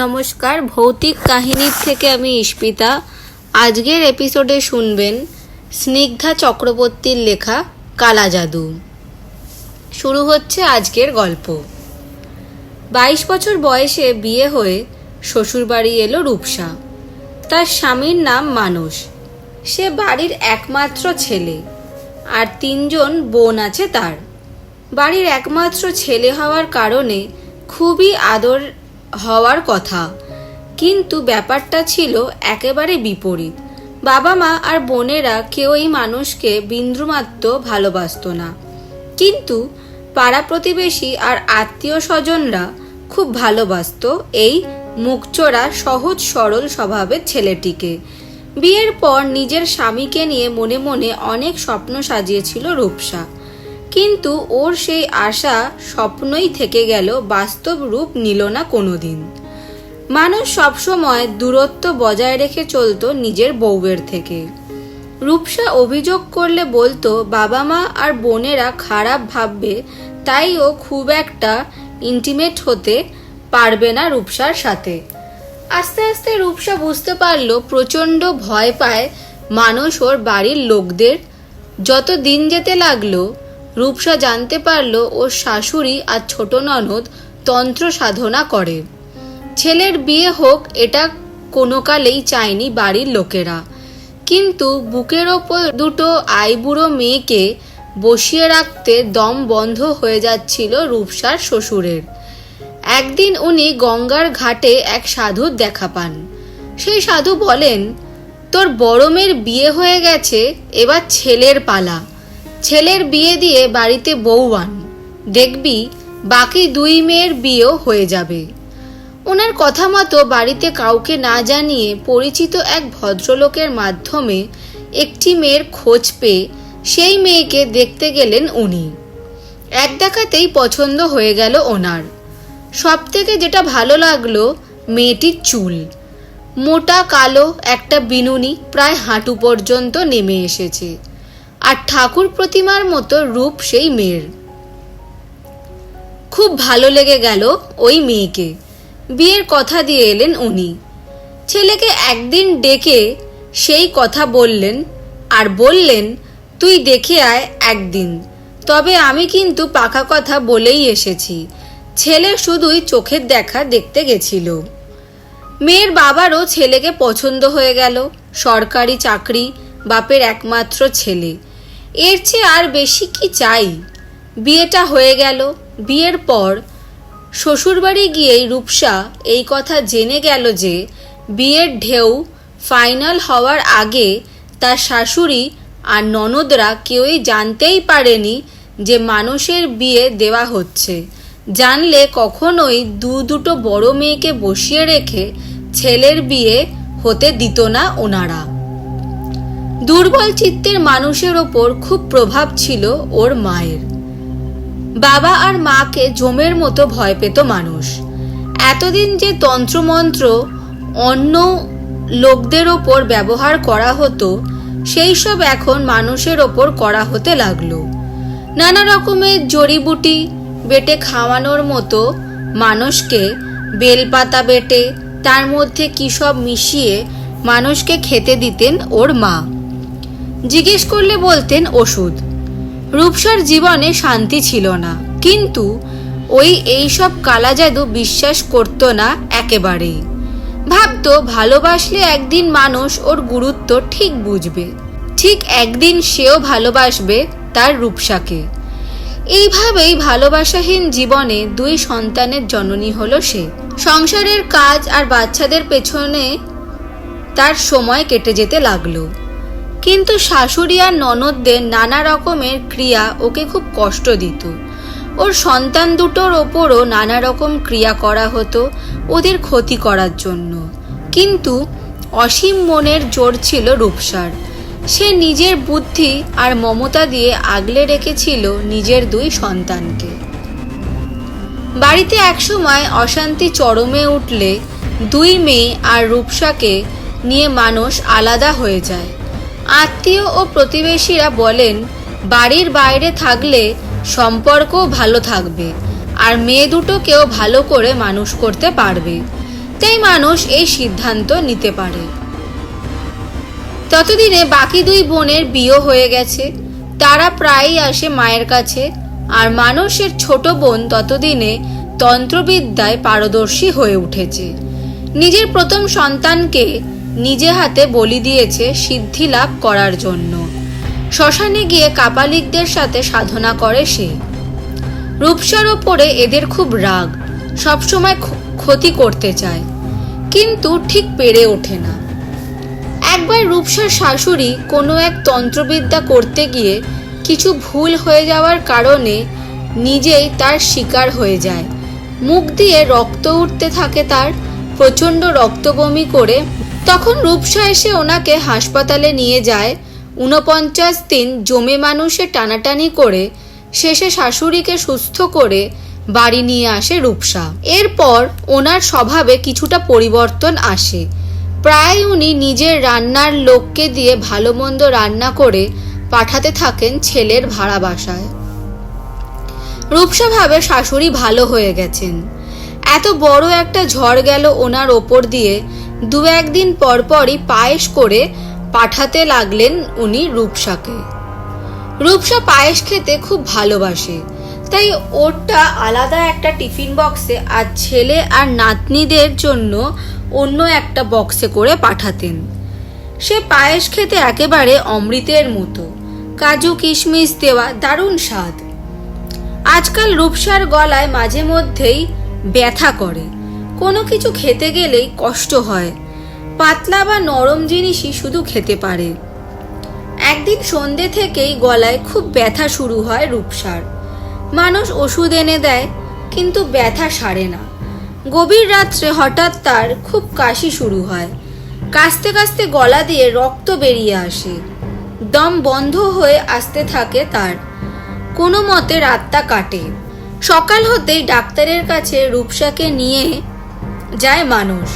নমস্কার, ভৌতিক কাহিনীর থেকে আমি ইস্পিতা। আজকের এপিসোডে শুনবেন স্নিগ্ধা চক্রবর্তীর লেখা কালা জাদু। শুরু হচ্ছে আজকের গল্প। 22 বছর বয়সে বিয়ে হয়ে শ্বশুরবাড়ি এলো রূপসা। তার স্বামীর নাম মানস। সে বাড়ির একমাত্র ছেলে, আর 3 জন বোন আছে তার। বাড়ির একমাত্র ছেলে হওয়ার কারণে খুবই আদর হওয়ার কথা, কিন্তু ব্যাপারটা ছিল একেবারে বিপরীত। বাবা মা আর বোনেরা কেউই মানুষকে বিন্দুমাত্র ভালোবাসত না, কিন্তু পাড়া প্রতিবেশী আর আত্মীয় স্বজনরা খুব ভালোবাসত এই মুখচোরা সহজ সরল স্বভাবের ছেলেটিকে। বিয়ের পর নিজের স্বামীকে নিয়ে মনে মনে অনেক স্বপ্ন সাজিয়েছিল রূপসা, কিন্তু ওর সেই আশা স্বপ্নই থেকে গেল, বাস্তব রূপ নিল না কোনোদিন। মানুষ সবসময় দূরত্ব বজায় রেখে চলতো নিজের বউয়ের থেকে। রূপসা অভিযোগ করলে বলতো বাবা মা আর বোনেরা খারাপ ভাববে, তাই ও খুব একটা ইন্টিমেট হতে পারবে না রূপসার সাথে। আস্তে আস্তে রূপসা বুঝতে পারলো প্রচণ্ড ভয় পায় মানুষ ওর বাড়ির লোকদের। যত দিন যেতে লাগলো, রূপসা জানতে পারলো ওর শাশুড়ি আর ছোট ননদ তন্ত্র সাধনা করে। ছেলের বিয়ে হোক এটা কোনো কালেই চায়নি বাড়ির লোকেরা, কিন্তু বুকের ওপর দুটো আইবুড়ো মেয়েকে বসিয়ে রাখতে দম বন্ধ হয়ে যাচ্ছিল রূপসার শ্বশুরের। একদিন উনি গঙ্গার ঘাটে এক সাধুর দেখা পান। সেই সাধু বলেন, তোর বড় মেয়ের বিয়ে হয়ে গেছে, এবার ছেলের পালা। ছেলের বিয়ে দিয়ে বাড়িতে বউ আন, দেখবি বাকি 2 মেয়ের বিয়েও হয়ে যাবে। ওনার কথা মতো বাড়িতে কাউকে না জানিয়ে পরিচিত এক ভদ্রলোকের মাধ্যমে একটি মেয়ের খোঁজ পেয়ে সেই মেয়েকে দেখতে গেলেন উনি। এক দেখাতেই পছন্দ হয়ে গেল ওনার। সব থেকে যেটা ভালো লাগলো, মেয়েটির চুল মোটা কালো, একটা বিনুনি প্রায় হাঁটু পর্যন্ত নেমে এসেছে, আর ঠাকুর প্রতিমার মতো রূপ সেই মেয়ের। খুব ভালো লেগে গেল ওই মেয়েকে। বিয়ের কথা দিয়ে এলেন উনি। ছেলেকে একদিন ডেকে সেই কথা বললেন, আর বললেন, তুই দেখে আয় একদিন, তবে আমি কিন্তু পাকা কথা বলেই এসেছি। ছেলে শুধুই চোখের দেখা দেখতে গেছিল। মেয়ের বাবারও ছেলেকে পছন্দ হয়ে গেল। সরকারি চাকরি, বাপের একমাত্র ছেলে, এর চেয়ে আর বেশি কি চাই। বিয়েটা হয়ে গেল। বিয়ের পর শ্বশুরবাড়ি গিয়েই রূপসা এই কথা জেনে গেল যে বিয়ের ঢেউ ফাইনাল হওয়ার আগে তার শাশুড়ি আর ননদরা কেউই জানতেই পারেনি যে মানুষের বিয়ে দেওয়া হচ্ছে। জানলে কখনোই দুটো বড় মেয়েকে বসিয়ে রেখে ছেলের বিয়ে হতে দিত না ওনারা। দুর্বল চিত্তের মানুষের ওপর খুব প্রভাব ছিল ওর মায়ের। বাবা আর মাকে জমের মতো ভয় পেত মানুষ। এতদিন যে তন্ত্রমন্ত্র অন্য লোকদের ওপর ব্যবহার করা হতো, সেই সব এখন মানুষের ওপর করা হতে লাগলো। নানা রকমের জড়িবুটি বেটে খাওয়ানোর মতো মানুষকে বেলপাতা বেটে তার মধ্যে কী সব মিশিয়ে মানুষকে খেতে দিতেন ওর মা। জিজ্ঞেস করলে বলতেন ওষুধ। রূপসার জীবনে শান্তি ছিল না, কিন্তু এই সব কালা জাদু বিশ্বাস করতো না একেবারেই। ভাবতো ভালোবাসলে একদিন মানুষ ওর গুরুত্ব ঠিক বুঝবে, ঠিক একদিন সেও ভালোবাসবে তার রূপসাকে। এইভাবেই ভালোবাসাহীন জীবনে 2 সন্তানের জননী হলো সে। সংসারের কাজ আর বাচ্চাদের পেছনে তার সময় কেটে যেতে লাগলো, কিন্তু শাশুড়ি আর ননদদের নানা রকমের ক্রিয়া ওকে খুব কষ্ট দিত। ওর সন্তান দুটোর ওপরও নানা রকম ক্রিয়া করা হতো ওদের ক্ষতি করার জন্য, কিন্তু অসীম মনের জোর ছিল রূপসার। সে নিজের বুদ্ধি আর মমতা দিয়ে আগলে রেখেছিল নিজের 2 সন্তানকে। বাড়িতে একসময় অশান্তি চরমে উঠলে 2 মেয়ে আর রূপসাকে নিয়ে মানুষ আলাদা হয়ে যায়। আত্মীয় ও প্রতিবেশীরা বলেন, বাড়ির বাইরে থাকলে সম্পর্কও ভালো থাকবে, আর মেয়ে দুটোকেও ভালো করে মানুষ করতে পারবে। তাই মানুষ এই সিদ্ধান্ত নিতে পারে। ততদিনে বাকি দুই বোনের বিয়ে হয়ে গেছে। তারা প্রায়ই আসে মায়ের কাছে। আর মানুষের ছোট বোন ততদিনে তন্ত্রবিদ্যায় পারদর্শী হয়ে উঠেছে। নিজের প্রথম সন্তানকে নিজে হাতে বলি দিয়েছে সিদ্ধি লাভ করার জন্য। শ্মশানে গিয়ে কাপালিকদের সাথে সাধনা করে সে। রূপসার ওপরে এদের খুব রাগ, সবসময় ক্ষতি করতে চায়, কিন্তু ঠিক পেরে ওঠে না। একবার রূপসার শাশুড়ি কোনো এক তন্ত্রবিদ্যা করতে গিয়ে কিছু ভুল হয়ে যাওয়ার কারণে নিজেই তার শিকার হয়ে যায়। মুখ দিয়ে রক্ত উঠতে থাকে, তার প্রচণ্ড রক্ত বমি করে। তখন রূপসা এসে ওনাকে হাসপাতালে নিয়ে যায়। 49 দিন জমে মানুষে টানাটানি করে শেষে শাশুড়িকে সুস্থ করে বাড়ি নিয়ে আসে রূপসা। এরপর ওনার স্বভাবে কিছুটা পরিবর্তন আসে। প্রায় উনি নিজের রান্নার লোককে দিয়ে ভালো মন্দ রান্না করে পাঠাতে থাকেন ছেলের ভাড়া বাসায়। রূপসা ভাবে শাশুড়ি ভালো হয়ে গেছেন। এত বড় একটা ঝড় গেল ওনার ওপর দিয়ে। 2-1 দিন পরপরই পায়েস করে পাঠাতে লাগলেন উনি রূপসাকে। রূপসা পায়েস খেতে খুব ভালোবাসে, তাই ওরটা আলাদা একটা টিফিন বক্সে আর ছেলে আর নাতনিদের জন্য অন্য একটা বক্সে করে পাঠাতেন। সে পায়েস খেতে একেবারে অমৃতের মতো, কাজু কিশমিশ দেওয়া, দারুণ স্বাদ। আজকাল রূপসার গলায় মাঝে মধ্যেই ব্যথা করে, কোনো কিছু খেতে গেলেই কষ্ট হয়। পাতলা বা নরম জিনিসই শুধু খেতে পারে। একদিন সন্ধ্যে থেকেই গলায় খুব ব্যথা শুরু হয় রূপসার। মানুষ ওষুধ এনে দেয়, কিন্তু ব্যথা সারে না। গভীর রাত্রে হঠাৎ তার খুব কাশি শুরু হয়। কাশতে কাশতে গলা দিয়ে রক্ত বেরিয়ে আসে। দম বন্ধ হয়ে আসতে থাকে তার। কোনো মতে রাতটা কাটে। সকাল হতেই ডাক্তারের কাছে রূপসাকে নিয়ে যায় মানুষ।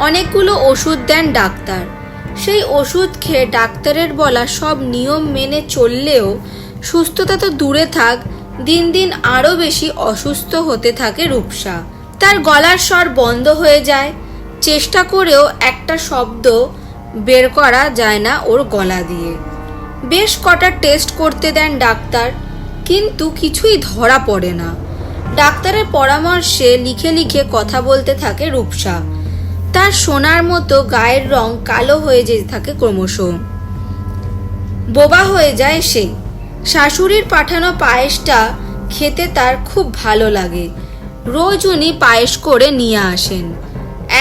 অনেকগুলো ওষুধ দেন ডাক্তার। সেই ওষুধ খেয়ে ডাক্তারের বলা সব নিয়ম মেনে চললেও সুস্থতা তো দূরে থাক, দিন দিন আরও বেশি অসুস্থ হতে থাকে রূপসা। তার গলার স্বর বন্ধ হয়ে যায়। চেষ্টা করেও একটা শব্দ বের করা যায় না ওর গলা দিয়ে। বেশ কটা টেস্ট করতে দেন ডাক্তার, কিন্তু কিছুই ধরা পড়ে না। ডাক্তারের পরামর্শে লিখে লিখে কথা বলতে থাকে রূপসা। তার সোনার মতো গায়ের রং কালো হয়ে যেতে থাকে ক্রমশ। বোবা হয়ে যায় সে। শাশুড়ির পাঠানো পায়েসটা খেতে তার খুব ভালো লাগে। রোজ উনি পায়েস করে নিয়ে আসেন।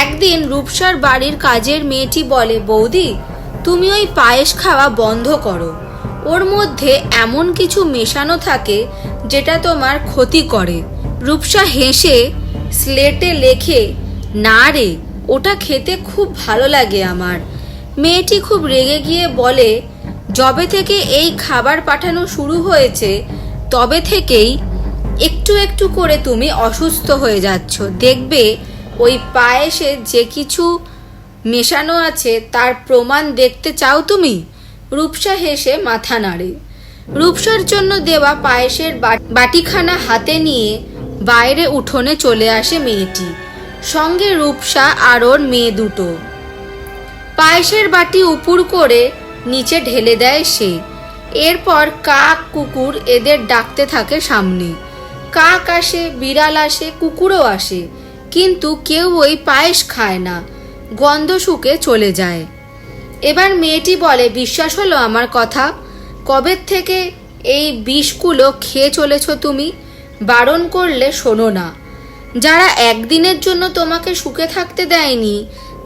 একদিন রূপসার বাড়ির কাজের মেয়েটি বলে, বৌদি, তুমি ওই পায়েস খাওয়া বন্ধ করো। ওর মধ্যে এমন কিছু মেশানো থাকে যেটা তোমার ক্ষতি করে। রূপসা হেসে স্লেটে লেখে, না রে, ওটা খেতে খুব ভালো লাগে আমার। মেয়েটি খুব রেগে গিয়ে বলে, যবে থেকে এই খাবার পাঠানো শুরু হয়েছে তবে থেকেই একটু একটু করে তুমি অসুস্থ হয়ে যাচ্ছ। দেখবে ওই পায়েসে যে কিছু মেশানো আছে তার প্রমাণ দেখতে চাও তুমি? রূপসা হেসে মাথা নাড়ে। রূপসার জন্য দেওয়া পায়েসের বাটিখানা হাতে নিয়ে বাইরে উঠোনে চলে আসে মেয়েটি, সঙ্গে রূপসা আর ওর মেয়ে দুটো। পায়েসের বাটি উপুর করে নিচে ঢেলে দেয় সে। এরপর কাক কুকুর এদের ডাকতে থাকে সামনে। কাক আসে, বিড়াল আসে, কুকুরও আসে, কিন্তু কেউ ওই পায়েস খায় না, গন্ধ শুকে চলে যায়। এবার মেয়েটি বলে, বিশ্বাস হলো আমার কথা? কবে থেকে এই বিষগুলো খেয়ে চলেছ তুমি? বারণ করলে শোনো না। যারা একদিনের জন্য তোমাকে সুখে থাকতে দেয়নি,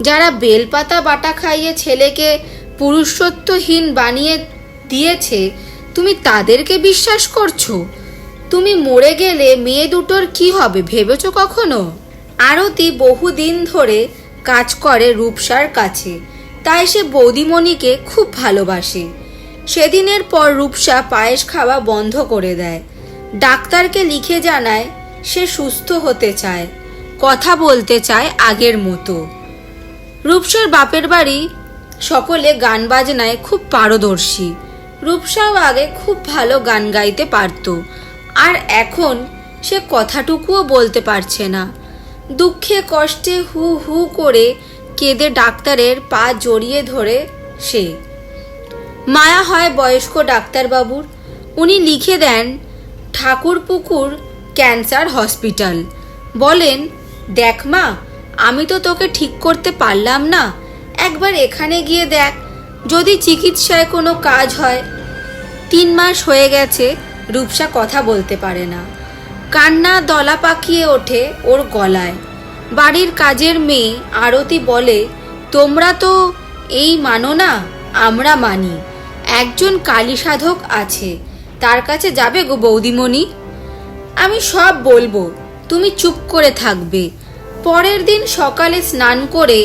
যারা বেলপাতা বাটা খাইয়ে ছেলেকে পুরুষত্বহীন বানিয়ে দিয়েছে, তুমি তাদেরকে বিশ্বাস করছো? তুমি মরে গেলে মেয়ে দুটোর কি হবে ভেবেছো কখনো? আরতি বহুদিন ধরে কাজ করে রূপসার কাছে, তাই সে বৌদিমণিকে খুব ভালোবাসে। সেদিনের পর রূপসা পায়েস খাওয়া বন্ধ করে দেয়। ডাক্তারকে লিখে জানায় সে সুস্থ হতে চায়, কথা বলতে চায় আগের মতো। রূপসার বাপের বাড়ি সকলে গান বাজনায় খুব পারদর্শী। রূপসাও আগে খুব ভালো গান গাইতে পারত, আর এখন সে কথাটুকুও বলতে পারছে না। দুঃখে কষ্টে হু হু করে কেঁদে ডাক্তারের পা জড়িয়ে ধরে সে। মায়া হয় বয়স্ক ডাক্তারবাবুর। উনি লিখে দেন ঠাকুরপুকুর ক্যান্সার হসপিটাল। বলেন, দেখ মা, আমি তো তোকে ঠিক করতে পারলাম না, একবার এখানে গিয়ে দেখ, যদি চিকিৎসায় কোনো কাজ হয়। 3 মাস হয়ে গেছে রূপসা কথা বলতে পারে না। কান্না দলা পাকিয়ে ওঠে ওর গলায়। বাড়ির কাজের মেয়ে আরতি বলে, তোমরা তো এই মানো না, আমরা মানি। একজন কালী সাধক আছে, তার কাছে যাবে গো বৌদিমণি। আমি সব বলবো, তুমি চুপ করে থাকবে। পরের দিন সকালে স্নান করে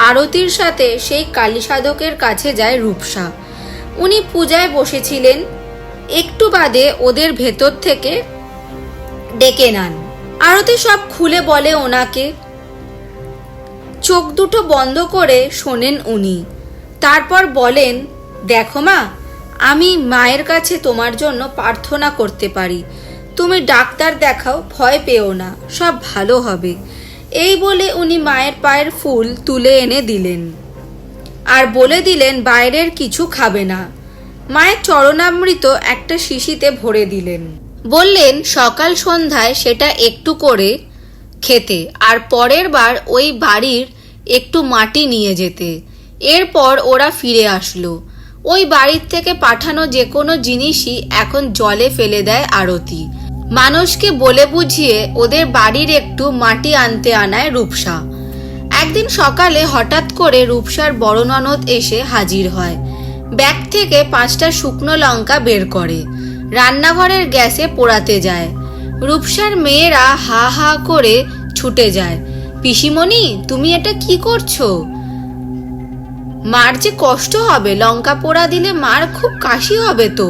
আরতির সাথে সেই কালী সাধকের কাছে যায় রূপসা। উনি পূজায় বসেছিলেন। একটু বাদে ওদের ভেতর থেকে ডেকে নেন। আরতি সব খুলে বলে ওনাকে। চোখ দুটো বন্ধ করে শোনেন উনি। তারপর বলেন, দেখো মা, আমি মায়ের কাছে তোমার জন্য প্রার্থনা করতে পারি। তুমি ডাক্তার দেখাও, ভয় পেও না, সব ভালো হবে। এই বলে উনি মায়ের পায়ের ফুল তুলে এনে দিলেন আর বলে দিলেন বাইরের কিছু খাবে না। মায়ের চরণামৃত একটা শিশিতে ভরে দিলেন। বললেন সকাল সন্ধ্যায় সেটা একটু করে খেতে, আর পরের বার ওই বাড়ির একটু মাটি নিয়ে যেতে। এরপর ওরা ফিরে আসলো। ওই বাড়ির থেকে পাঠানো যে কোনো জিনিসই এখন জলে ফেলে দেয় আরতি। মানুষকে বলে বুঝিয়ে ওদের বাড়ির একটু মাটি আনতে আনায় রূপসা। একদিন সকালে হঠাৎ করে রূপসার বড় ননদ এসে হাজির হয়। ব্যাগ থেকে 5টা শুকনো লঙ্কা বের করে রান্নাঘরের গ্যাসে পোড়াতে যায়। রূপসার মেয়েরা হা হা করে ছুটে যায়, পিসিমণি তুমি এটা কি করছো? মার যে কষ্ট হবে, লঙ্কা পোড়া দিলে মার খুব কাশি হবে তো।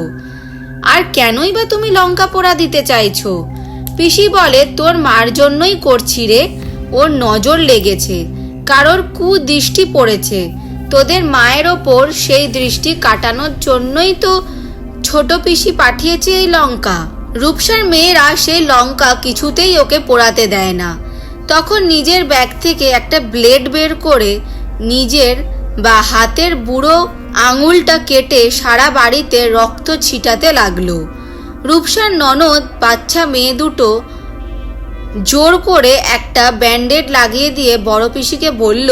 আর কেনই বা তুমি লঙ্কা পোড়া দিতে চাইছো? পিসি বলে, তোর মার জন্যই করছি রে, ওর নজর লেগেছে, কারোর কুদৃষ্টি পড়েছে, তোদের মায়ের ওপর সেই দৃষ্টি কাটানোর জন্যই তো ছোট পিসি পাঠিয়েছে এই লঙ্কা। রূপসার মেয়েরা সেই লঙ্কা কিছুতেই ওকে পোড়াতে দেয় না। তখন নিজের ব্যাগ থেকে একটা ব্লেড বের করে নিজের বা হাতের বুড়ো আঙুলটা কেটে সারা বাড়িতে রক্ত ছিটাতে লাগলো। রূপসার ননদ বাচ্চা মেয়ে দুটো জোর করে একটা ব্যান্ডেড লাগিয়ে দিয়ে বড় পিসিকে বলল,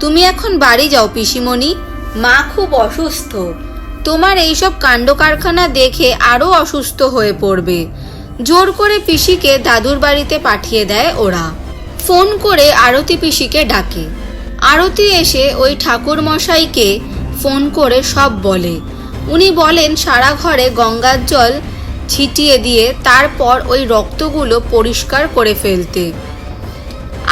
তুমি এখন বাড়ি যাও পিসিমণি, মা খুব অসুস্থ, তোমার এইসব কাণ্ড কারখানা দেখে আরো অসুস্থ হয়ে পড়বে। জোর করে পিসিকে দাদুর বাড়িতে পাঠিয়ে দেয় ওরা। ফোন করে আরতি পিসিকে ডাকে। আরতি এসে ওই ঠাকুর মশাইকে ফোন করে সব বলে। উনি বলেন সারা ঘরে গঙ্গার জল ছিটিয়ে দিয়ে তারপর ওই রক্তগুলো পরিষ্কার করে ফেলতে,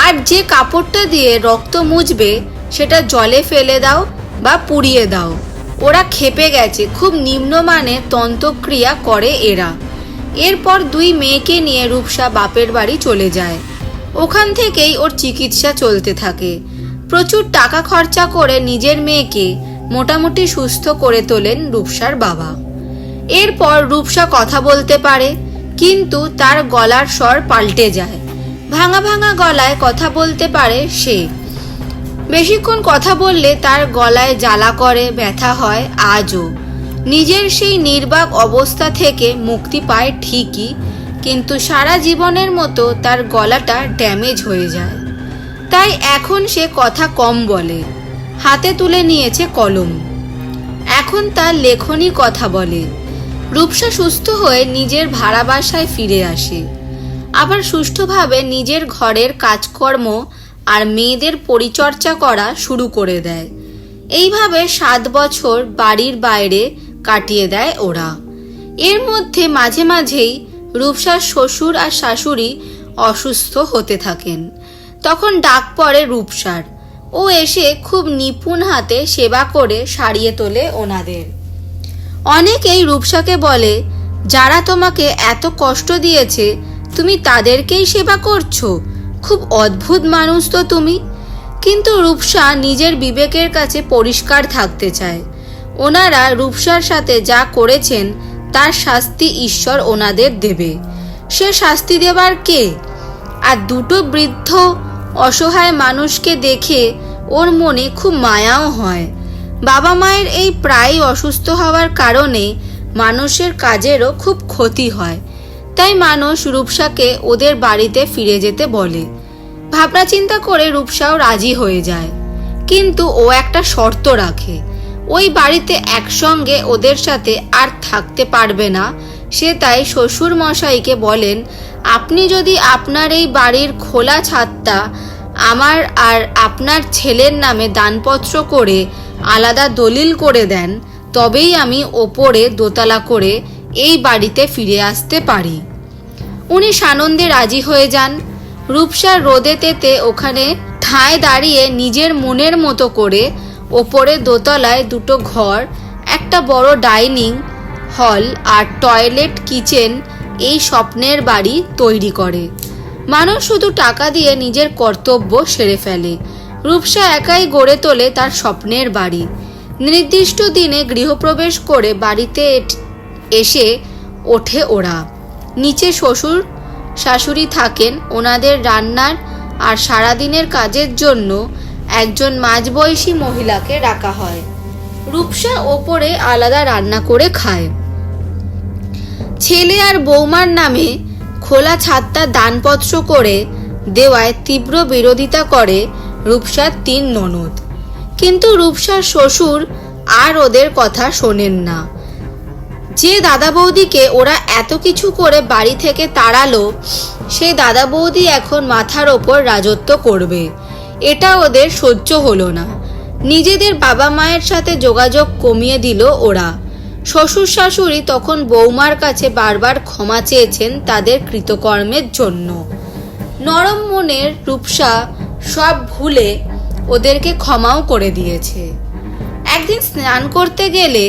আর যে কাপড়টা দিয়ে রক্ত মুছবে সেটা জলে ফেলে দাও বা পুড়িয়ে দাও। ওরা ক্ষেপে গেছে, খুব নিম্নমানের তন্ত্রক্রিয়া করে এরা। এরপর 2 মেয়েকে নিয়ে রূপসা বাপের বাড়ি চলে যায়। ওখান থেকেই ওর চিকিৎসা চলতে থাকে। প্রচুর টাকা খরচা করে নিজের মেয়েকে মোটামুটি সুস্থ করে তোলেন রূপসার বাবা। এরপর রূপসা কথা বলতে পারে, কিন্তু তার গলার স্বর পাল্টে যায়। ভাঙা ভাঙা গলায় কথা বলতে পারে সে। বেশিক্ষণ কথা বললে তার গলায় জ্বালা করে, ব্যথা হয় আজও। নিজের সেই নির্বাক অবস্থা থেকে মুক্তি পায় ঠিকই, কিন্তু সারা জীবনের মতো তার গলাটা ড্যামেজ হয়ে যায়। তাই এখন সে কথা কম বলে। হাতে তুলে নিয়েছে কলম, এখন তার লেখনী কথা বলে। রূপসা সুস্থ হয়ে নিজের ভাড়া বাসায় ফিরে আসে। আবার সুষ্ঠুভাবে নিজের ঘরের কাজকর্ম আর মেয়েদের পরিচর্যা করা শুরু করে দেয়। এইভাবে 7 বছর বাড়ির বাইরে কাটিয়ে দেয় ওরা। এর মধ্যে মাঝে মাঝেই রূপসার শ্বশুর আর শাশুড়ি অসুস্থ হতে থাকেন। তখন ডাক পড়ে রূপসার। ও এসে খুব নিপুণ হাতে সেবা করে সারিয়ে তোলে ওনাদের। অনেকেই রূপসাকে বলে, যারা তোমাকে এত কষ্ট দিয়েছে তুমি তাদেরকেই সেবা করছো, খুব অদ্ভুত মানুষ তো তুমি। কিন্তু রূপসা নিজের বিবেকের কাছে পরিষ্কার থাকতে চায়। ওনারা রূপসার সাথে যা করেছেন তার শাস্তি ঈশ্বর ওনাদের দেবে। সে শাস্তি দেবার কে? আর 2 বৃদ্ধ অসহায় মানুষকে দেখে ওর মনে খুব মায়াও হয়। বাবা মায়ের এই প্রায় অসুস্থ হওয়ার কারণে মানুষের কাজেরও খুব ক্ষতি হয়। তাই মানুষ রূপসাকে ওদের বাড়িতে ফিরে যেতে বলে। ভাবনা চিন্তা করে রূপসাও রাজি হয়ে যায়, কিন্তু ও একটা শর্ত রাখে। ওই বাড়িতে একসঙ্গে ওদের সাথে আর থাকতে পারবে না। সে তাই শ্বশুর মশাইকে বলেন, আপনি যদি আপনার এই বাড়ির খোলা ছাদটা আমার আর আপনার ছেলের নামে দানপত্র করে আলাদা দলিল করে দেন, তবেই আমি ওপরে দোতলা করে এই বাড়িতে ফিরে আসতে পারি। উনি সানন্দে রাজি হয়ে যান। রূপসার রোদে তেতে ওখানে ঠায় দাঁড়িয়ে নিজের মনের মতো করে ওপরে দোতলায় দুটো ঘর, একটা বড় ডাইনিং হল আর টয়লেট, কিচেন এই স্বপ্নের বাড়ি তৈরি করে। মানুষ শুধু টাকা দিয়ে নিজের কর্তব্য সেরে ফেলে। রূপসা একাই গড়ে তোলে তার স্বপ্নের বাড়ি। নির্দিষ্ট দিনে গৃহপ্রবেশ করে বাড়িতে এসে ওঠে ওরা। নিচে শ্বশুর শাশুড়ি থাকেন। ওনাদের রান্নার আর সারাদিনের কাজের জন্য একজন মাঝবয়সী মহিলাকে রাখা হয়। রূপসা ওপরে আলাদা রান্না করে খায়। ছেলে আর বৌমার নামে খোলা ছাদটা দানপত্র করে দেওয়ায় তীব্র বিরোধিতা করে রূপসার 3 ননদ। কিন্তু রূপসার শ্বশুর আর ওদের কথা শোনেন না। যে দাদা বৌদিকে ওরা এত কিছু করে বাড়ি থেকে তাড়ালো, সেই দাদা বৌদি এখন মাথার ওপর রাজত্ব করবে, এটা ওদের সহ্য হলো না। নিজেদের বাবা মায়ের সাথে যোগাযোগ কমিয়ে দিল ওরা। শ্বশুর শাশুড়ি তখন বৌমার কাছে বারবার ক্ষমা চেয়েছেন তাদের কৃতকর্মের জন্য। নরম মনের রূপসা সব ভুলে ওদেরকে ক্ষমাও করে দিয়েছে। একদিন স্নান করতে গেলে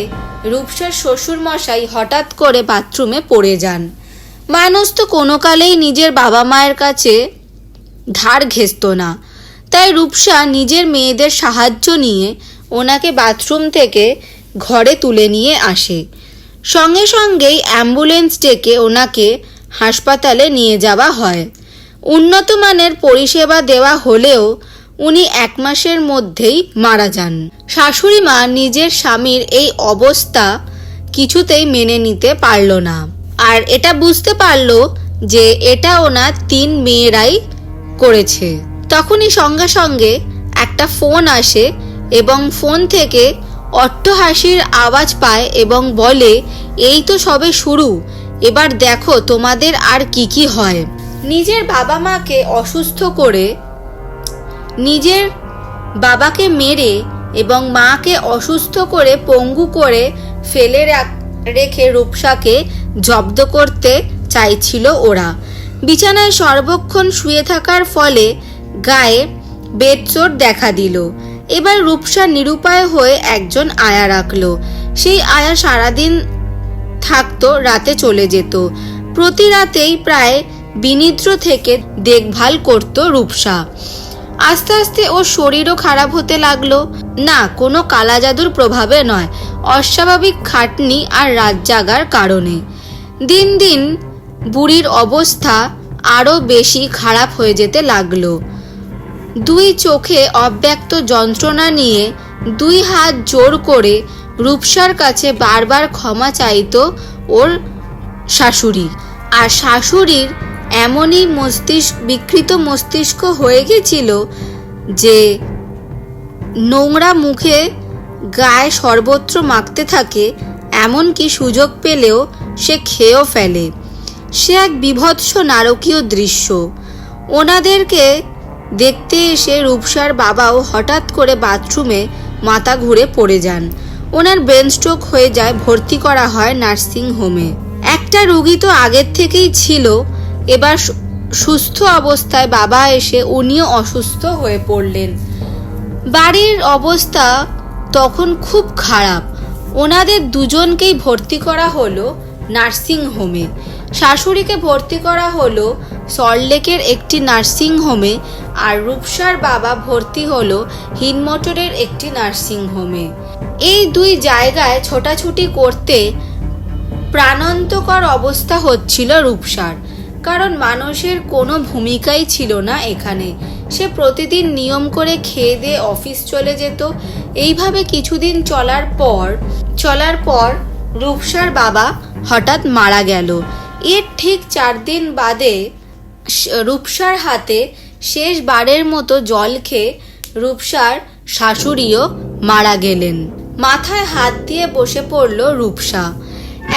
রূপসার শ্বশুর মশাই হঠাৎ করে বাথরুমে পড়ে যান। মানুষ তো কোনো কালেই নিজের বাবা মায়ের কাছে ধার ঘেঁষত না। তাই রূপসা নিজের মেয়েদের সাহায্য নিয়ে ওনাকে বাথরুম থেকে ঘরে তুলে নিয়ে আসে। সঙ্গে সঙ্গেই অ্যাম্বুলেন্স ডেকে ওনাকে হাসপাতালে নিয়ে যাওয়া হয়। উন্নত মানের পরিষেবা দেওয়া হলেও উনি 1 মাসের মধ্যেই মারা যান। শাশুড়ি মা নিজের স্বামীর এই অবস্থা কিছুতেই মেনে নিতে পারল না, আর এটা বুঝতে পারল যে এটা ওনার 3 মেয়েরাই করেছে। তখনই সঙ্গে সঙ্গে একটা ফোন আসে এবং ফোন থেকে অট্টহাসির আওয়াজ পায় এবং বলে, এই তো সবে শুরু, এবার দেখো তোমাদের আর কি কি হয়। নিজের বাবা মাকে অসুস্থ করে, নিজের বাবাকে মেরে এবং মাকে অসুস্থ করে পঙ্গু করে ফেলে রেখে রূপসাকে জব্দ করতে চাইছিল ওরা। বিছানায় সর্বক্ষণ শুয়ে থাকার ফলে গায়ে বেদচোট দেখা দিল। এবার রূপসা নিরুপায় হয়ে একজন আয়া রাখলো। সেই আয়া সারাদিন থাকতো, রাতে চলে যেত। প্রতি রাতেই প্রায় বিনিদ্র থেকে দেখভাল করত রূপসা। আস্তে আস্তে ওর শরীরও খারাপ হতে লাগলো। না, কোনো কালা জাদুর প্রভাবে নয়, অস্বাভাবিক খাটনি আর রাত জাগার কারণে। দিন দিন বুড়ির অবস্থা আরও বেশি খারাপ হয়ে যেতে লাগলো। 2 চোখে অব্যক্ত যন্ত্রণা নিয়ে 2 হাত জোর করে রূপসার কাছে বারবার ক্ষমা চাইতো ওর শাশুড়ি। আর শাশুড়ির এমনই বিকৃত মস্তিষ্ক হয়ে গেছিল যে নোংরা মুখে গায়ে সর্বত্র মাখতে থাকে, এমনকি সুযোগ পেলেও সে খেয়েও ফেলে। সে এক বিভৎস নারকীয় দৃশ্য। ওনাদেরকে দেখতে এসে রূপসার বাবাও হঠাৎ করে বাথরুমে মাথা ঘুরে পড়ে যান। ওনার ব্রেন স্ট্রোক হয়ে যায়, ভর্তি করা হয় নার্সিং হোমে। একটা রোগী তো আগের থেকেই ছিল, এবার সুস্থ অবস্থায় বাবা এসে উনিও অসুস্থ হয়ে পড়লেন। বাড়ির অবস্থা তখন খুব খারাপ। ওনাদের দুজনকেই ভর্তি করা হলো নার্সিং হোমে। শাশুড়িকে ভর্তি করা হলো সল্টলেকের একটি নার্সিং হোমে, আর রূপসার বাবা ভর্তি হলো হিন্দমোটরের একটি নার্সিং হোমে। এই 2 জায়গায় ছোটাছুটি করতে প্রাণান্তকর অবস্থা হচ্ছিল রূপসার, কারণ মানুষের কোনো ভূমিকাই ছিল না এখানে। সে প্রতিদিন নিয়ম করে খেয়ে দিয়ে অফিস চলে যেত। এইভাবে কিছুদিন চলার পর রূপসার বাবা হঠাৎ মারা গেল। এর ঠিক 4 দিন বাদে রূপসার হাতে শেষবারের মতো জল খেয়ে রূপসার শাশুড়িও মারা গেলেন। মাথায় হাত দিয়ে বসে পড়ল রূপসা।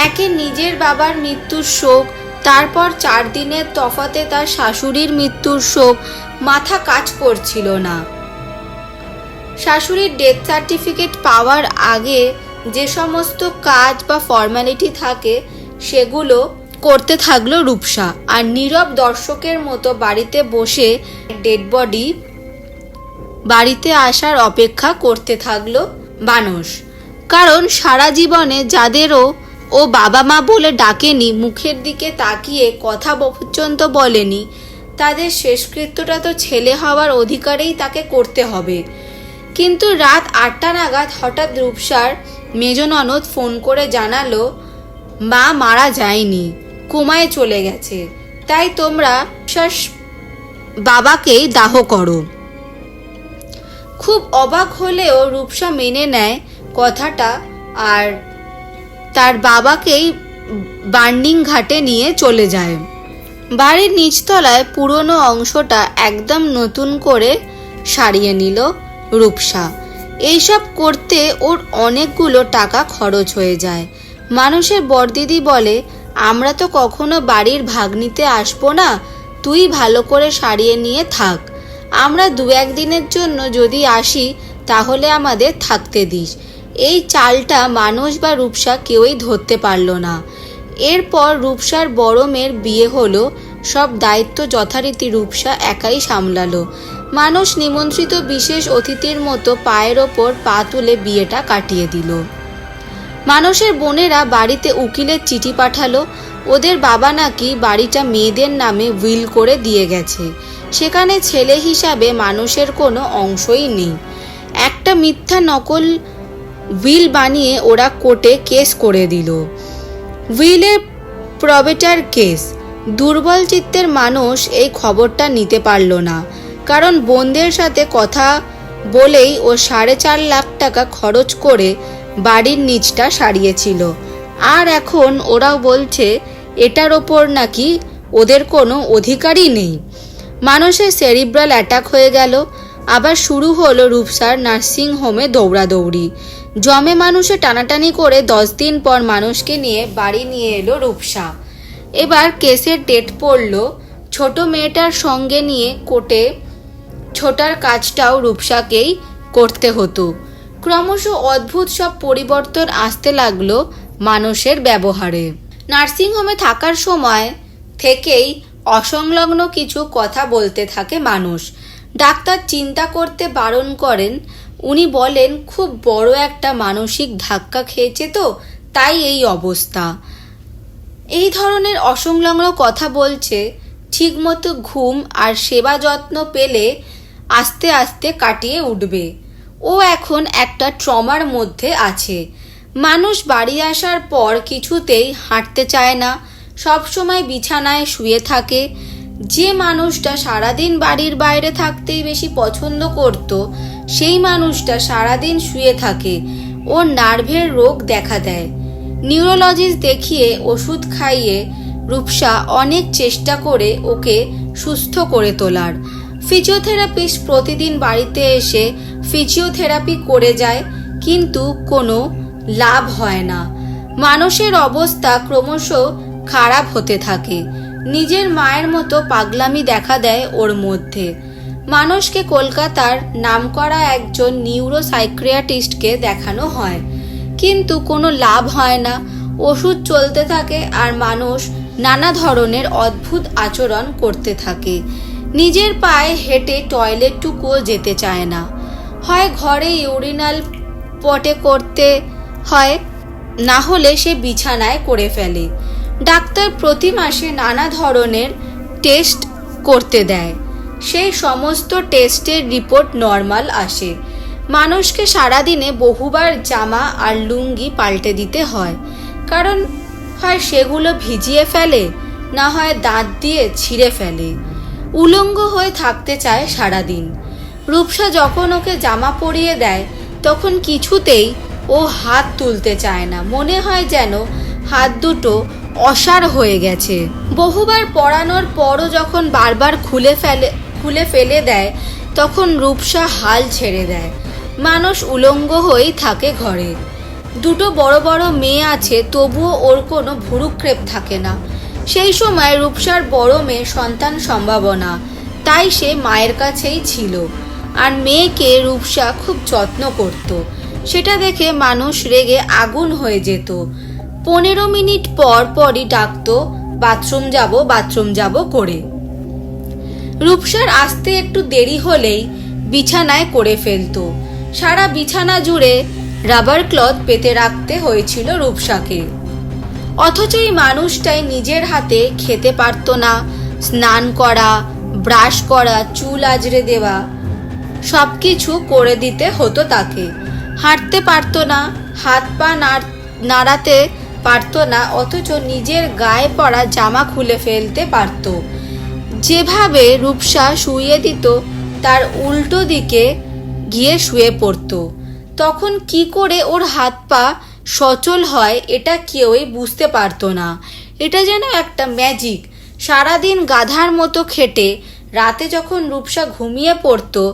একে নিজের বাবার মৃত্যুর শোক, তারপর 4 দিনের তফাতে তার শাশুড়ির মৃত্যুর শোক, মাথা কাজ করছিল না। শাশুড়ির ডেথ সার্টিফিকেট পাওয়ার আগে যে সমস্ত কাজ বা ফর্মালিটি থাকে সেগুলো করতে থাকলো রূপসা, আর নীরব দর্শকের মতো বাড়িতে বসে ডেড বডি বাড়িতে আসার অপেক্ষা করতে থাকলো মানস। কারণ সারা জীবনে যাদেরও ও বাবা মা বলে ডাকেনি, মুখের দিকে তাকিয়ে কথা পর্যন্ত বলেনি, তাদের শেষকৃত্যটা তো ছেলে হওয়ার অধিকারেই তাকে করতে হবে। কিন্তু রাত 8টা নাগাদ হঠাৎ রূপসার মেজ ননদ ফোন করে জানালো, মা মারা যায়নি, কোমায় চলে গেছে, তাই তোমরা রূপসার বাবাকেই দাহ করো। খুব অবাক হলেও রূপসা মেনে নেয় কথাটা, আর তার বাবাকেই বার্নিং ঘাটে নিয়ে চলে যায়। বাড়ির নিচতলায় পুরনো অংশটা একদম নতুন করে সারিয়ে নিল রূপসা। এইসব করতে ওর অনেকগুলো টাকা খরচ হয়ে যায়। মানুষের বড়দিদি বলে, আমরা তো কখনো বাড়ির ভাগ নিতে আসবো না, তুই ভালো করে সারিয়ে নিয়ে থাক, আমরা 2-1 দিনের জন্য যদি আসি তাহলে আমাদের থাকতে দিস। এই চালটা মানুষ বা রূপসা কেউই ধরতে পারল না। এরপর রূপসার বড় মেয়ের বিয়ে হলো। সব দায়িত্ব যথারীতি রূপসা একাই সামলালো। মানুষ নিমন্ত্রিত বিশেষ অতিথির মতো পায়ের ওপর পা তুলে বিয়েটা কাটিয়ে দিল। মানুষের বোনেরা বাড়িতে উকিলের চিঠি পাঠালো। ওদের বাবা নাকি বাড়িটা মেয়েদের নামে উইল করে দিয়ে গেছে, সেখানে ছেলে হিসাবে মানুষের কোনো অংশই নেই। একটা মিথ্যা নকল উইল বানিয়ে ওরা কোর্টে কেস করে দিল। উইলের প্রবেটার কেস। দুর্বল চিত্তের মানুষ এই খবরটা নিতে পারল না, কারণ বোনদের সাথে কথা বলেই ও 4.5 লাখ টাকা খরচ করে বাড়ির নিচটা সারিয়েছিল। আর এখন ওরাও বলছে এটার ওপর নাকি ওদের কোনো অধিকারই নেই। মানুষের সেরিব্রাল অ্যাটাক হয়ে গেল। আবার শুরু হলো রূপসার নার্সিং হোমে দৌড়াদৌড়ি। জমে মানুষে টানাটানি করে 10 দিন পর মানুষকে নিয়ে বাড়ি নিয়ে এলো রূপসা। এবার কেসের ডেট পড়ল। ছোট মেয়েটার সঙ্গে নিয়ে কোর্টে ছোটার কাজটাও রূপসাকেই করতে হতো। ক্রমশ অদ্ভুত সব পরিবর্তন আসতে লাগলো মানুষের ব্যবহারে। নার্সিংহোমে থাকার সময় থেকেই অসংলগ্ন কিছু কথা বলতে থাকে মানুষ। ডাক্তার চিন্তা করতে বারণ করেন। উনি বলেন, খুব বড় একটা মানসিক ধাক্কা খেয়েছে তো, তাই এই অবস্থা। এই ধরনের অসংলগ্ন কথা বলছে। ঠিকমতো ঘুম আর সেবা যত্ন পেলে আস্তে আস্তে কাটিয়ে উঠবে। ও এখন একটা ট্রমার মধ্যে আছে। মানুষ বাড়ি আসার পর কিছুতেই হাঁটতে চায় না, সবসময় বিছানায় শুয়ে থাকে। যে মানুষটা সারাদিন বাড়ির বাইরে থাকতেই বেশি পছন্দ করত, সেই মানুষটা সারাদিন শুয়ে থাকে। ওর নার্ভের রোগ দেখা দেয়। নিউরোলজিস্ট দেখিয়ে ওষুধ খাইয়ে রূপসা অনেক চেষ্টা করে ওকে সুস্থ করে তোলার। ফিজিওথেরাপিস্ট প্রতিদিন বাড়িতে এসে ফিজিওথেরাপি করে যায়, কিন্তু কোনো লাভ হয় না। মানুষের অবস্থা ক্রমশ খারাপ হতে থাকে। নিজের মায়ের মতো পাগলামি দেখা দেয় ওর মধ্যে। মানুষকে কলকাতার নামকরা একজন নিউরোসাইকিয়াট্রিস্টকে দেখানো হয়, কিন্তু কোনো লাভ হয় না। ওষুধ চলতে থাকে আর মানুষ নানা ধরনের অদ্ভুত আচরণ করতে থাকে। নিজের পায়ে হেঁটে টয়লেটটুকুও যেতে চায় না। হয় ঘরে ইউরিনাল পটে করতে হয়, না হলে সে বিছানায় করে ফেলে। ডাক্তার প্রতি মাসে নানা ধরনের টেস্ট করতে দেয়। সেই সমস্ত টেস্টের রিপোর্ট নর্মাল আসে। মানুষকে সারাদিনে বহুবার জামা আর লুঙ্গি পাল্টে দিতে হয়, কারণ হয় সেগুলো ভিজিয়ে ফেলে, না হয় দাঁত দিয়ে ছিঁড়ে ফেলে। উলঙ্গ হয়ে থাকতে চায় সারাদিন। রূপসা যখন ওকে জামা পরিয়ে দেয় তখন কিছুতেই ও হাত তুলতে চায় না, মনে হয় যেন হাত দুটো অসাড় হয়ে গেছে। বহুবার পরানোর পরও যখন বারবার খুলে ফেলে দেয় তখন রূপসা হাল ছেড়ে দেয়। মানুষ উলঙ্গ হয়েই থাকে ঘরে। দুটো বড় বড় মেয়ে আছে, তবুও ওর কোনো ভুরুক্ষেপ থাকে না। সেই সময় রূপসার বড় মেয়ে সন্তান সম্ভাবনা, তাই সে মায়ের কাছেই ছিল। আর মেয়েকে রূপসা খুব যত্ন করত। সেটা দেখে মানুষ রেগে আগুন হয়ে যেত। 15 মিনিট পর পরই ডাকতো বাথরুম যাব করে। রূপসার আসতে একটু দেরি হলেই বিছানায় করে ফেলতো। সারা বিছানা জুড়ে রাবার ক্লথ পেতে রাখতে হয়েছিল রূপসাকে। অথচ এই মানুষটাই নিজের হাতে খেতে পারত না, স্নান করা, ব্রাশ করা, চুল আঁচড়ে দেওয়া সব কিছু করে দিতে হতো তাকে। হাঁটতে পারতো না, হাত পা নাড়াতে পারতো না, অথচ নিজের গায়ে পরা জামা খুলে ফেলতে পারত। যেভাবে রূপসা শুইয়ে দিত তার উল্টো দিকে গিয়ে শুয়ে পড়তো। তখন কি করে ওর হাত পা সচল হয় এটা কেউই বুঝতে পারতো না। এটা যেন একটা ম্যাজিক। সারাদিন গাধার মতো খেটে রাতে যখন রূপসা ঘুমিয়ে পড়তো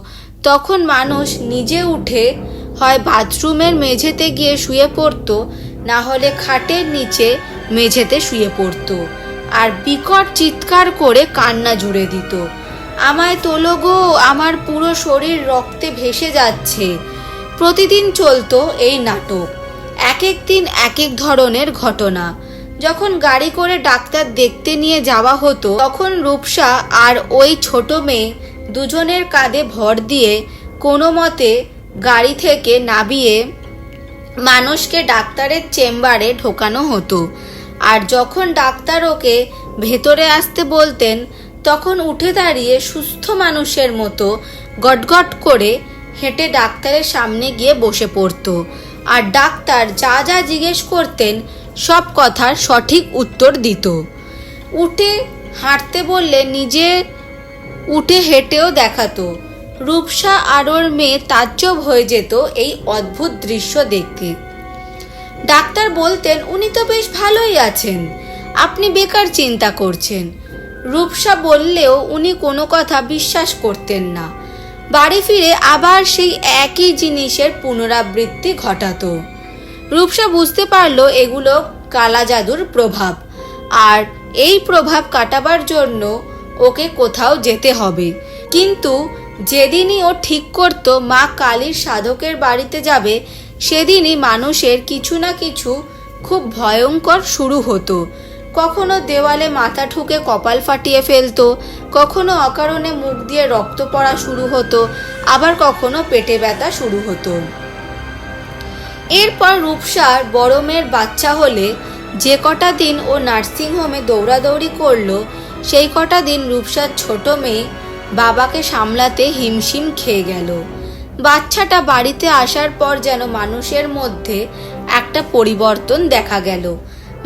তখন মানুষ নিজে উঠে হয় বাথরুমের মেঝেতে গিয়ে শুয়ে পড়তো, না হলে খাটের নিচে মেঝেতে শুয়ে পড়তো আর বিকট চিৎকার করে কান্না জুড়ে দিত, আমায় তোলো গো, আমার পুরো শরীর রক্তে ভেসে যাচ্ছে। প্রতিদিন চলতো এই নাটক। এক এক দিন এক এক ধরনের ঘটনা। যখন গাড়ি করে ডাক্তার দেখতে নিয়ে যাওয়া হতো তখন রূপসা আর ওই ছোট মেয়ে দুজনের কাঁধে ভর দিয়ে কোনো মতে গাড়ি থেকে নামিয়ে মানুষকে ডাক্তারের চেম্বারে ঢোকানো হতো। আর যখন ডাক্তার ওকে ভেতরে আসতে বলতেন তখন উঠে দাঁড়িয়ে সুস্থ মানুষের মতো গটগট করে হেঁটে ডাক্তারের সামনে গিয়ে বসে পড়তো। আর ডাক্তার যা যা জিজ্ঞেস করতেন সব কথার সঠিক উত্তর দিত। উঠে হাঁটতে বললে নিজে উঠে হেঁটেও দেখাতো। রূপসা আর ওর মেয়ে তাজ্জব হয়ে যেত এই অদ্ভুত দৃশ্য দেখতে। ডাক্তার বলতেন, উনি তো বেশ ভালোই আছেন, আপনি বেকার চিন্তা করছেন। রূপসা বললেও উনি কোনো কথা বিশ্বাস করতেন না। বাড়ি ফিরে আবার সেই একই জিনিসের পুনরাবৃত্তি ঘটাতো। রূপসা বুঝতে পারলো এগুলো কালা জাদুর প্রভাব, আর এই প্রভাব কাটাবার জন্য ওকে কোথাও যেতে হবে। কিন্তু যেদিনই ও ঠিক করতো মা কালীর সাধকের বাড়িতে যাবে, সেদিনই মানুষের কিছু না কিছু খুব ভয়ঙ্কর শুরু হতো। কখনো দেওয়ালে মাথা ঠুকে কপাল ফাটিয়ে ফেলতো, কখনো অকারণে মুখ দিয়ে রক্ত পড়া শুরু হতো, আবার কখনো পেটে ব্যথা শুরু হতো। এরপর রূপসার বড় মেয়ের বাচ্চা হলে যে কটা দিন ও নার্সিংহোমে দৌড়াদৌড়ি করলো, সেই কটা দিন রূপসার ছোট মেয়ে বাবাকে সামলাতে হিমশিম খেয়ে গেল। বাচ্চাটা বাড়িতে আসার পর যেন মানুষের মধ্যে একটা পরিবর্তন দেখা গেল।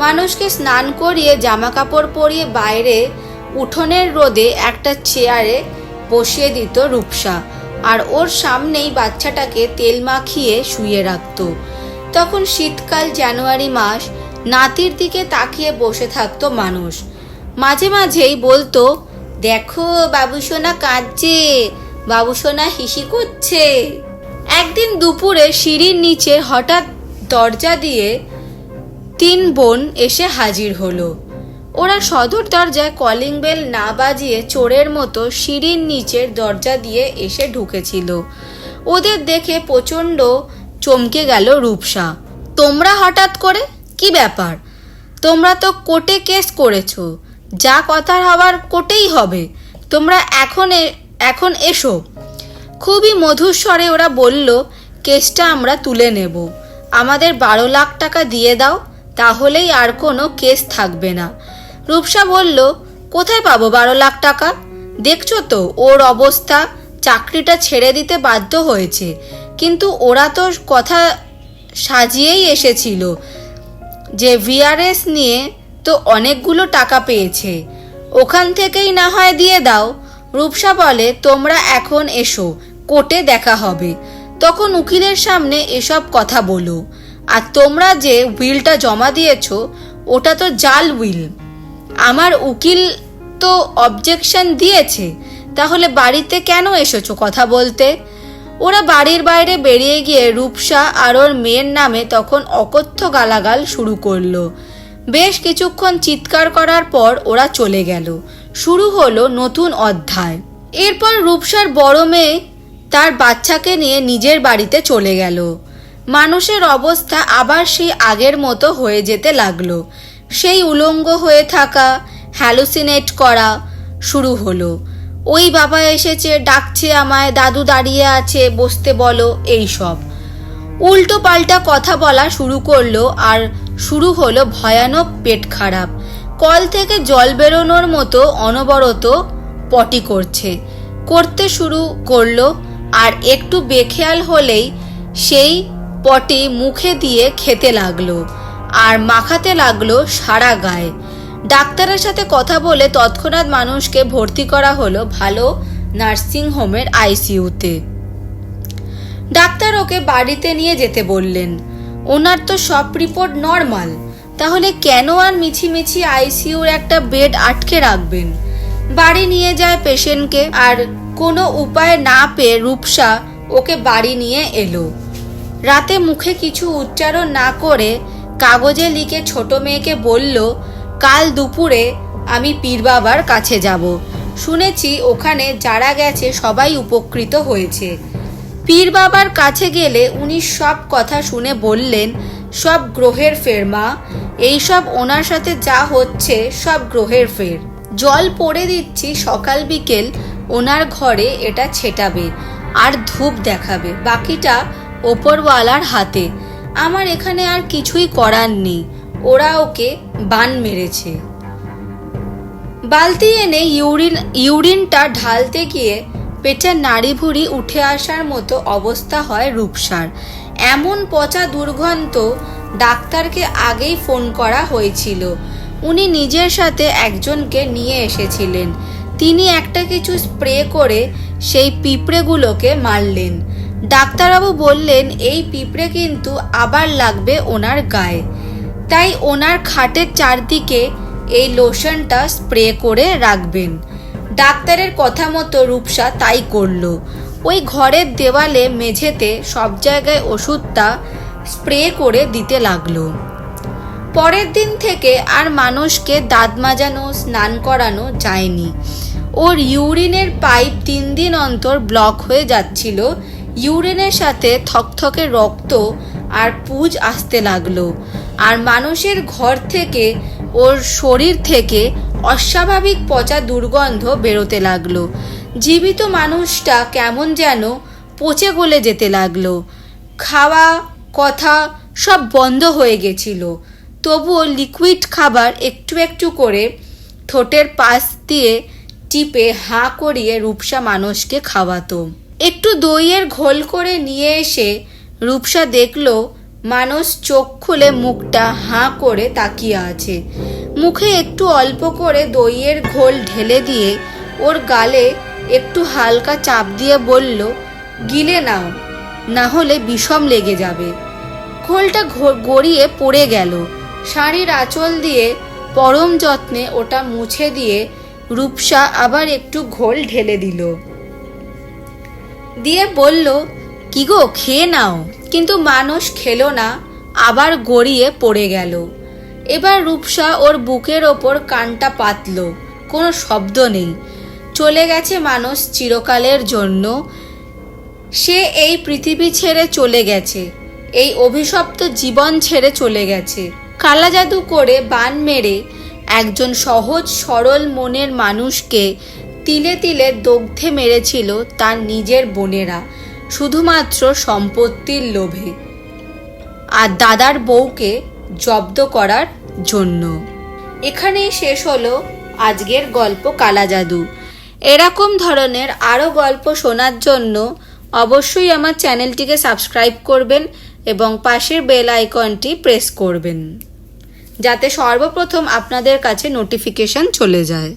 মানুষকে স্নান করিয়ে জামা কাপড় পরিয়ে বাইরে উঠোনের রোদে একটা চেয়ারে বসিয়ে দিত রূপসা, আর ওর সামনেই বাচ্চাটাকে তেল মাখিয়ে শুয়ে রাখত। তখন শীতকাল, জানুয়ারি মাস, নাতির দিকে তাকিয়ে বসে থাকতো মানুষ। মাঝে মাঝেই বলতো, দেখো বাবুসোনা কাঁদছে, বাবুসোনা হিসি করছে। একদিন দুপুরে সিঁড়ির নিচে হঠাৎ দরজা দিয়ে 3 বোন এসে হাজির হলো। ওরা সদর দরজায় কলিং বেল না বাজিয়ে চোরের মতো সিঁড়ির নিচের দরজা দিয়ে এসে ঢুকেছিল। ওদের দেখে প্রচণ্ড চমকে গেল রূপসা। তোমরা হঠাৎ করে, কি ব্যাপার? তোমরা তো কোর্টে কেস করেছো, যা কথার হবার কোর্টেই হবে, তোমরা এখন এসো। খুবই মধুর স্বরে ওরা বলল, কেসটা আমরা তুলে নেব, আমাদের 12 লাখ টাকা দিয়ে দাও, তাহলেই আর কোনো কেস থাকবে না। রূপসা বলল, কোথায় পাবো 12 লাখ টাকা? দেখছো তো ওর অবস্থা, চাকরিটা ছেড়ে দিতে বাধ্য হয়েছে। কিন্তু ওরা তো কথা সাজিয়েই এসেছিল যে ভিআরএস নিয়ে তো অনেকগুলো টাকা পেয়েছে, ওখান থেকেই না হয় দিয়ে দাও। রূপসা বলে, তোমরা এখন এসো, কোর্টে দেখা হবে, তখন উকিলের সামনে এসব কথা বলো। আর তোমরা যে উইলটা জমা দিয়েছো ওটা তো জাল উইল। আমার উকিল তো অবজেকশন দিয়েছে, তাহলে বাড়িতে কেন এসেছো কথা বলতে? ওরা বাড়ির বাইরে বেরিয়ে গিয়ে রূপসা আর ওর মেয়ের নামে তখন অকথ্য গালাগাল শুরু করলো। বেশ কিছুক্ষণ চিৎকার করার পর ওরা চলে গেল। শুরু হলো নতুন অধ্যায়। এরপর রূপসার বড় মেয়ে তার বাচ্চাকে নিয়ে নিজের বাড়িতে চলে গেল। মানুষের অবস্থা আবার সেই আগের মতো হয়ে যেতে লাগলো। সেই উলঙ্গ হয়ে থাকা, হ্যালুসিনেট করা শুরু হলো। ওই বাবা এসেছে, ডাকছে আমায়, দাদু দাঁড়িয়ে আছে, বসতে বলো, এই সব উল্টো পাল্টা কথা বলা শুরু করলো। আর শুরু হলো ভয়ানক পেট খারাপ। কল থেকে জল বেরোনোর মতো অনবরত পটি করতে শুরু করলো। আর একটু বেখেয়াল হলেই সেই পটি মুখে দিয়ে খেতে লাগলো আর মাখাতে লাগলো সারা গায়ে। ডাক্তারের সাথে কথা বলে তৎক্ষণাৎ মানুষকে ভর্তি করা হলো ভালো নার্সিং হোমের আইসিইউতে। ডাক্তার ওকে বাড়িতে নিয়ে যেতে বললেন। ওনার তো সব রিপোর্ট নর্মাল, তাহলে কেন আর মিছিমিছি আইসিইউর একটা বেড আটকে রাখবেন? বাড়ি নিয়ে যায় পেশেন্টকে। আর কোনো উপায় না পেয়ে রূপসা ওকে বাড়ি নিয়ে এলো। রাতে মুখে কিছু উচ্চারণ না করে কাগজে লিখে ছোট মেয়েকে বলল, কাল দুপুরে আমি পীর বাবার কাছে যাব। শুনেছি ওখানে যারা গেছে সবাই উপকৃত হয়েছে। পীর বাবার কাছে গেলে উনি সব কথা শুনে বললেন, সব গ্রহের ফের মা, এইসব ওনার সাথে যা হচ্ছে সব গ্রহের ফের। জল পড়ে দিচ্ছি সকাল বিকেল ওনার ঘরে, এটা ছেটাবে আর ধূপ দেখাবে, বাকিটা ওপরওয়ালার হাতে। আমার এখানে আর কিছুই করার নেই, ওরা ওকে বান মেরেছে। বালতি এনে ইউরিনটা ঢালতে গিয়ে পেটের নাড়ি ভুড়ি উঠে আসার মতো অবস্থা হয় রূপসার। এমন পচা দুর্গন্ধ, ডাক্তারকে আগেই ফোন করা হয়েছিল। উনি নিজের সাথে একজনকে নিয়ে এসেছিলেন। তিনি একটা কিছু স্প্রে করে সেই পিঁপড়েগুলোকে মারলেন। ডাক্তারবাবু বললেন, এই পিঁপড়ে কিন্তু আবার লাগবে ওনার গায়ে, তাই ওনার খাটের চারদিকে এই লোশনটা স্প্রে করে রাখবেন। ডাক্তারের কথা মতো রূপসা তাই করলো। ওই ঘরের দেওয়ালে, মেঝেতে সব জায়গায় ওষুধটা স্প্রে করে দিতে লাগলো। পরের দিন থেকে আর মানুষকে দাঁত মাজানো, স্নান করানো যায়নি। ওর ইউরিনের পাইপ 3 দিন অন্তর ব্লক হয়ে যাচ্ছিল। ইউরিনের সাথে থকথকে রক্ত আর পুজ আসতে লাগলো। আর মানুষের ঘর থেকে, ওর শরীর থেকে অস্বাভাবিক পচা দুর্গন্ধ বেরোতে লাগলো। জীবিত মানুষটা কেমন যেন পচে গলে যেতে লাগলো। খাওয়া, কথা সব বন্ধ হয়ে গেছিল। তবুও লিকুইড খাবার একটু একটু করে ঠোঁটের পাশ দিয়ে টিপে হাঁ করিয়ে রূপসা মানুষকে খাওয়াতো। একটু দইয়ের ঘোল করে নিয়ে এসে রূপসা দেখলো মানুষ চোখ খুলে মুখটা হাঁ করে তাকিয়ে আছে। মুখে একটু অল্প করে দইয়ের ঘোল ঢেলে দিয়ে ওর গালে একটু হালকা চাপ দিয়ে বলল, গিলে নাও, না হলে বিষম লেগে যাবে। ঘোলটা গড়িয়ে পড়ে গেল। শাড়ির আঁচল দিয়ে পরম যত্নে ওটা মুছে দিয়ে রূপসা আবার একটু ঘোল ঢেলে দিল, দিয়ে বলল, কি গো, খেয়ে নাও। কিন্তু মানুষ খেলো না, আবার গড়িয়ে পড়ে গেল। এবার রূপসা ওর বুকের ওপর কানটা পাতল। কোনো শব্দ নেই। চলে গেছে মানুষ চিরকালের জন্য। সে এই পৃথিবী ছেড়ে চলে গেছে, এই অভিশপ্ত জীবন ছেড়ে চলে গেছে। কালা জাদু করে বান মেরে একজন সহজ সরল মনের মানুষকে তিলে তিলে দগ্ধে মেরেছিল তার নিজের বোনেরা, শুধুমাত্র সম্পত্তির লোভে আর দাদার বউকে জব্দ করার জন্য। এখানেই শেষ হলো আজকের গল্প কালা জাদু। এরকম ধরনের আরও গল্প শোনার জন্য অবশ্যই আমার চ্যানেলটিকে সাবস্ক্রাইব করবেন এবং পাশের বেল আইকনটি প্রেস করবেন, যাতে সর্বপ্রথম আপনাদের কাছে নোটিফিকেশন চলে যায়।